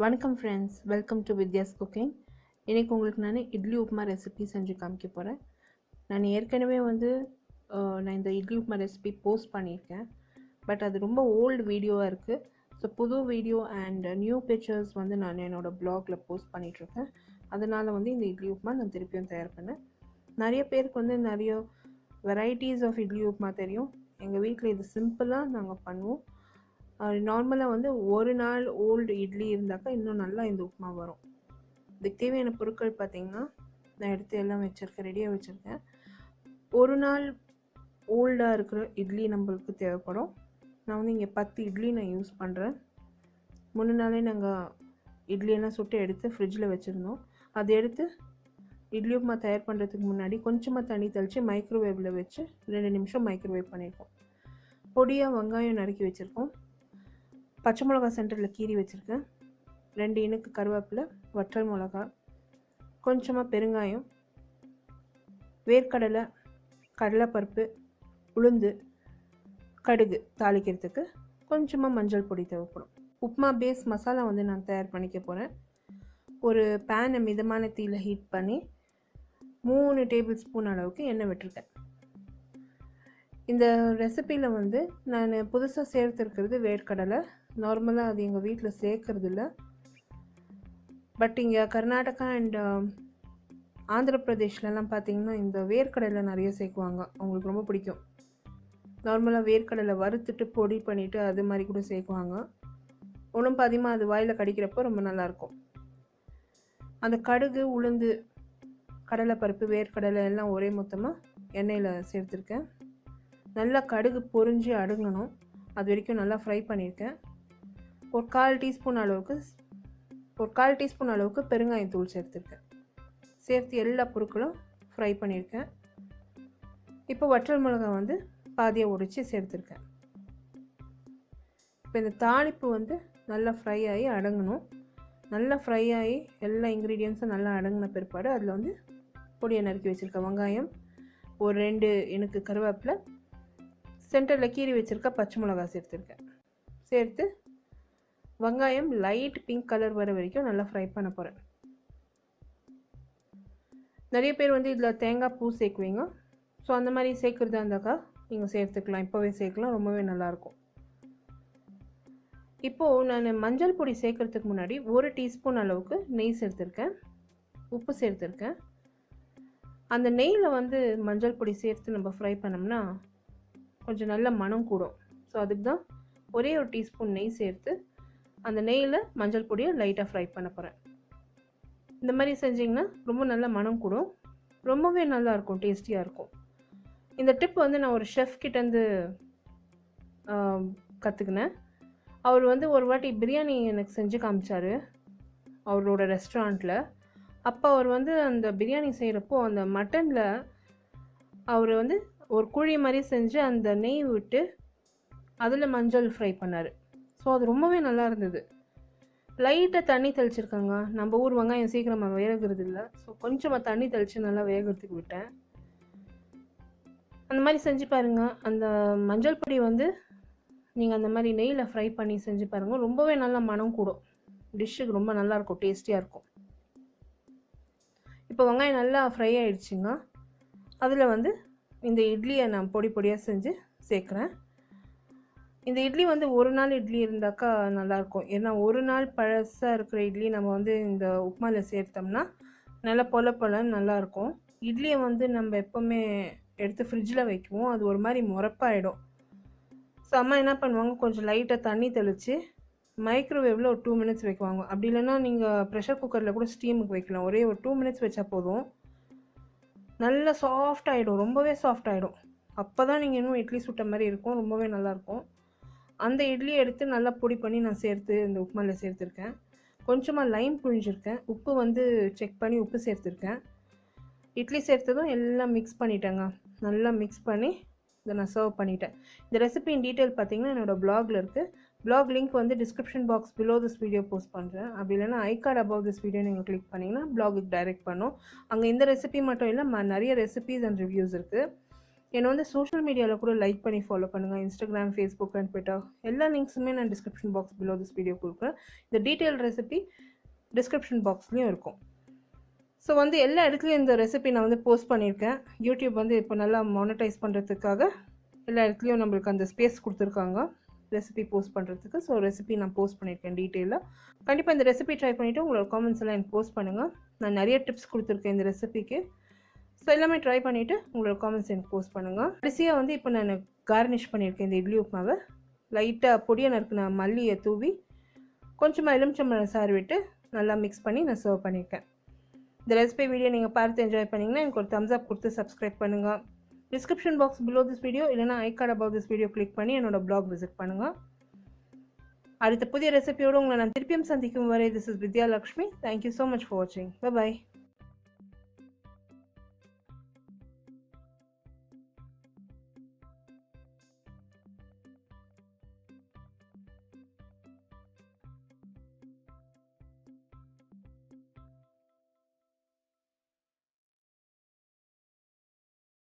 வணக்கம் friends, welcome to Vidya's cooking. இன்றைக்கி உங்களுக்கு நான் இட்லி உப்புமா ரெசிபி செஞ்சு காமிக்க போகிறேன். நான் ஏற்கனவே நான் இந்த இட்லி உப்புமா ரெசிபி போஸ்ட் பண்ணியிருக்கேன். பட் அது ரொம்ப ஓல்டு வீடியோவாக இருக்குது. ஸோ புது வீடியோ அண்ட் நியூ பிக்சர்ஸ் நான் என்னோடய ப்ளாகில் போஸ்ட் பண்ணிகிட்ருக்கேன். அதனால் இந்த இட்லி உப்புமா நான் திருப்பியும் தயார் பண்ணேன். நிறைய பேருக்கு நிறைய வெரைட்டிஸ் ஆஃப் இட்லி உப்புமா தெரியும். எங்கள் வீட்டில் இது சிம்பிளாக நாங்கள் பண்ணுவோம். நார்மலாக ஒரு நாள் ஓல்டு இட்லி இருந்தாக்கா இன்னும் நல்லா இந்த உப்புமா வரும். இதுக்கு தேவையான பொருட்கள் பார்த்திங்கன்னா, நான் எடுத்து எல்லாம் வச்சுருக்கேன், ரெடியாக வச்சுருக்கேன். ஒரு நாள் ஓல்டாக இருக்கிற இட்லி நம்மளுக்கு தேவைப்படும். நான் இங்கே 10 இட்லி நான் யூஸ் பண்ணுறேன். முன்ன நாளே நாங்கள் இட்லியெல்லாம் சுட்டு எடுத்து ஃப்ரிட்ஜில் வச்சுருந்தோம். அதை எடுத்து இட்லி உப்புமா தயார் பண்ணுறதுக்கு முன்னாடி கொஞ்சமாக தண்ணி தெளித்து மைக்ரோவேவில் வச்சு 2 நிமிஷம் மைக்ரோவேவ் பண்ணியிருக்கோம். பொடியாக வெங்காயம் நறுக்கி வச்சுருக்கோம். பச்சை மிளகா சென்டரில் கீறி வச்சுருக்கேன். 2 இனுக்கு கருவேப்பிலை, வற்றல் மிளகா, கொஞ்சமாக பெருங்காயம், வேர்க்கடலை, கடலைப்பருப்பு, உளுந்து, கடுகு தாளிக்கிறதுக்கு கொஞ்சமாக மஞ்சள் பொடி தேவைப்படும். உப்புமா பேஸ் மசாலா நான் தயார் பண்ணிக்க போகிறேன். ஒரு பேனை மிதமான தீயில் ஹீட் பண்ணி 3 டேபிள் ஸ்பூன் அளவுக்கு எண்ணெய் விட்டுருக்கேன். இந்த ரெசிப்பியில் நான் புதுசாக சேர்த்துருக்கிறது வேர்க்கடலை. நார்மலாக அது எங்கள் வீட்டில் சேர்க்கறது இல்லை. பட் இங்கே கர்நாடகா அண்ட் ஆந்திர பிரதேஷ்லலாம் பார்த்திங்கன்னா இந்த வேர்க்கடலை நிறைய சேர்க்குவாங்க. அவங்களுக்கு ரொம்ப பிடிக்கும். நார்மலாக வேர்க்கடலை வறுத்துட்டு பொடி பண்ணிவிட்டு அது மாதிரி கூட சேர்க்குவாங்க. ஒன்றும் பாதியமாக அது வாயில் கடிக்கிறப்போ ரொம்ப நல்லாயிருக்கும். அந்த கடுகு, உளுந்து, கடலைப்பருப்பு, வேர்க்கடலை எல்லாம் ஒரே மொத்தமாக எண்ணெயில் சேர்த்துருக்கேன். நல்லா கடுகு பொரிஞ்சு அடுங்கணும். அது வரைக்கும் நல்லா ஃப்ரை பண்ணியிருக்கேன். ஒரு 1/4 டீஸ்பூன் அளவுக்கு பெருங்காயத்தூள் சேர்த்துருக்கேன். சேர்த்து எல்லா பொருட்களும் ஃப்ரை பண்ணியிருக்கேன். இப்போ வற்றல் மிளகாய் பாதியாக உடைச்சி சேர்த்துருக்கேன். இப்போ இந்த தாளிப்பு நல்லா ஃப்ரை ஆகி அடங்கணும். நல்லா ஃப்ரை ஆகி எல்லா இன்க்ரீடியன்ஸும் நல்லா அடங்கின பிற்பாடு அதில் பொடியை நறுக்கி வச்சுருக்கேன். வெங்காயம், ஒரு 2 இனுக்கு கருவேப்பிலை, சென்டரில் கீறி வச்சுருக்க பச்சை மிளகா சேர்த்துருக்கேன். சேர்த்து வெங்காயம் லைட் பிங்க் கலர் வர வரைக்கும் நல்லா ஃப்ரை பண்ண போகிறேன். நிறைய பேர் இதில் தேங்காய் பூ சேர்க்குவீங்க. ஸோ அந்த மாதிரி சேர்க்குறதா இருந்தாக்கா நீங்கள் சேர்த்துக்கலாம், இப்போவே சேர்க்கலாம், ரொம்பவே நல்லாயிருக்கும். இப்போது நான் மஞ்சள் பொடி சேர்க்குறதுக்கு முன்னாடி 1 டீஸ்பூன் அளவுக்கு நெய் சேர்த்துருக்கேன், உப்பு சேர்த்துருக்கேன். அந்த நெய்யில் மஞ்சள் பொடி சேர்த்து நம்ம ஃப்ரை பண்ணோம்னா கொஞ்சம் நல்ல மனம் கூடும். ஸோ அதுக்கு தான் ஒரே 1 டீஸ்பூன் நெய் சேர்த்து அந்த நெய்யில் மஞ்சள் பொடியை லைட்டாக ஃப்ரை பண்ண போகிறேன். இந்த மாதிரி செஞ்சிங்கன்னா ரொம்ப நல்ல மனம் கூடும், ரொம்பவே நல்லாயிருக்கும், டேஸ்டியாக இருக்கும். இந்த டிப் நான் ஒரு ஷெஃப் கிட்டேருந்து கற்றுக்கினேன். அவர் ஒரு வாட்டி பிரியாணி எனக்கு செஞ்சு காமிச்சார் அவரோட ரெஸ்டாரண்ட்டில். அப்போ அவர் அந்த பிரியாணி செய்கிறப்போ அந்த மட்டனில் அவர் ஒரு குழி மாதிரி செஞ்சு அந்த நெய் விட்டு அதில் மஞ்சள் ஃப்ரை பண்ணார். ஸோ அது ரொம்பவே நல்லா இருந்தது. லைட்டாக தண்ணி தெளிச்சிருக்காங்க. நம்ம ஊர் வெங்காயம் சீக்கிரமாக வேகிறது இல்லை. ஸோ கொஞ்சமாக தண்ணி தெளித்து நல்லா வேகிறதுக்கு விட்டேன். அந்த மாதிரி செஞ்சு பாருங்கள். அந்த மஞ்சள் பொடி நீங்கள் அந்த மாதிரி நெய்யில் ஃப்ரை பண்ணி செஞ்சு பாருங்கள். ரொம்பவே நல்லா மனம் கூடும், டிஷ்ஷுக்கு ரொம்ப நல்லாயிருக்கும், டேஸ்டியாக இருக்கும். இப்போ வெங்காயம் நல்லா ஃப்ரை ஆகிடுச்சிங்க. அதில் இந்த இட்லியை நான் பொடி பொடியாக செஞ்சு சேர்க்குறேன். இந்த இட்லி ஒரு நாள் இட்லி இருந்தாக்கா நல்லாயிருக்கும். ஏன்னா ஒரு நாள் பழசாக இருக்கிற இட்லி நம்ம இந்த உப்புமாவில் சேர்த்தோம்னா நல்லா பொலன்னு நல்லாயிருக்கும். இட்லியை நம்ம எப்போவுமே எடுத்து ஃப்ரிட்ஜில் வைக்குவோம், அது ஒரு மாதிரி முறப்பாயிடும். ஸோ அம்மா என்ன பண்ணுவாங்க, கொஞ்சம் லைட்டாக தண்ணி தெளித்து மைக்ரோவேவில் ஒரு 2 மினிட்ஸ் வைக்குவாங்க. அப்படி இல்லைன்னா நீங்கள் ப்ரெஷர் குக்கரில் கூட ஸ்டீமுக்கு வைக்கலாம். ஒரே ஒரு 2 மினிட்ஸ் வச்சா போதும், நல்லா சாஃப்ட் ஆகிடும், ரொம்பவே சாஃப்ட் ஆகிடும். அப்போ தான் நீங்கள் இன்னும் இட்லி சுட்ட மாதிரி இருக்கும், ரொம்பவே நல்லாயிருக்கும். அந்த இட்லியை எடுத்து நல்லா பொடி பண்ணி நான் சேர்த்து இந்த உப்புமாவில் சேர்த்துருக்கேன். கொஞ்சமாக லைம் புழிஞ்சிருக்கேன். உப்பு செக் பண்ணி உப்பு சேர்த்துருக்கேன். இட்லி சேர்த்ததும் எல்லாம் மிக்ஸ் பண்ணிட்டேங்க. நல்லா மிக்ஸ் பண்ணி இதை நான் சர்வ் பண்ணிட்டேன். இந்த ரெசிபியின் டீட்டெயில் பார்த்திங்கன்னா என்னோடய ப்ளாகில் இருக்குது. Blog link description box below this video post பண்ணுறேன். அப்படி இல்லைன்னா I card above this video நீங்கள் கிளிக் பண்ணிங்கன்னா ப்ளாகுக்கு டைரெக்ட் பண்ணும். அங்கே இந்த ரெசிபி மட்டும் இல்லை, நிறைய ரெசிபீஸ் அண்ட் ரிவ்யூஸ் இருக்குது. என்னை வந்து சோஷியல் மீடியாவில் கூட லைக் பண்ணி ஃபாலோ பண்ணுங்கள். இன்ஸ்டாகிராம், ஃபேஸ்புக் அண்ட் ட்விட்டர் எல்லா லிங்க்ஸுமே நான் description box below this video கொடுக்குறேன். இந்த டீட்டெயில் ரெசிபி டிஸ்கிரிப்ஷன் பாக்ஸ்லேயும் இருக்கும். ஸோ வந்து எல்லா இடத்துலையும் இந்த ரெசிபி நான் வந்து போஸ்ட் பண்ணியிருக்கேன். யூடியூப் வந்து இப்போ நல்லா மானிட்டைஸ் பண்ணுறதுக்காக எல்லா இடத்துலையும் நம்மளுக்கு அந்த ஸ்பேஸ் கொடுத்துருக்காங்க ரெசிபி போஸ்ட் பண்ணுறதுக்கு. ஸோ ரெசிபி நான் போஸ்ட் பண்ணியிருக்கேன் டீட்டெயிலாக. கண்டிப்பாக இந்த ரெசிபி ட்ரை பண்ணிவிட்டு உங்களோட காமெண்ட்ஸ் எல்லாம் எனக்கு போஸ்ட் பண்ணுங்கள். நான் நிறைய டிப்ஸ் கொடுத்துருக்கேன் இந்த ரெசிபிக்கு. ஸோ எல்லாமே ட்ரை பண்ணிவிட்டு உங்களோட காமெண்ட்ஸ் எனக்கு போஸ்ட் பண்ணுங்கள். கடைசியாக வந்து இப்போ நான் கார்னிஷ் பண்ணியிருக்கேன் இந்த இட்லி உப்புமாவை. லைட்டாக பொடியை நறுக்குன மல்லியை தூவி கொஞ்சமாக எலுமிச்சம்பழம் சாறு விட்டு நல்லா மிக்ஸ் பண்ணி நான் சர்வ் பண்ணியிருக்கேன். இந்த ரெசிபி வீடியோ நீங்கள் பார்த்து என்ஜாய் பண்ணிங்கன்னா எனக்கு ஒரு தம்ஸ் அப் கொடுத்து சப்ஸ்கிரைப் பண்ணுங்கள். Description box below this video இல்லைனா I card about this video click பண்ணி என்னோட பிளாக் விசிட் பண்ணுங்கள். அடுத்த புதிய ரெசிபியோடு உங்களை நான் திருப்பியும் சந்திக்கும் வரை this is Vidya Lakshmi. Thank you so much for வாட்சிங். பை.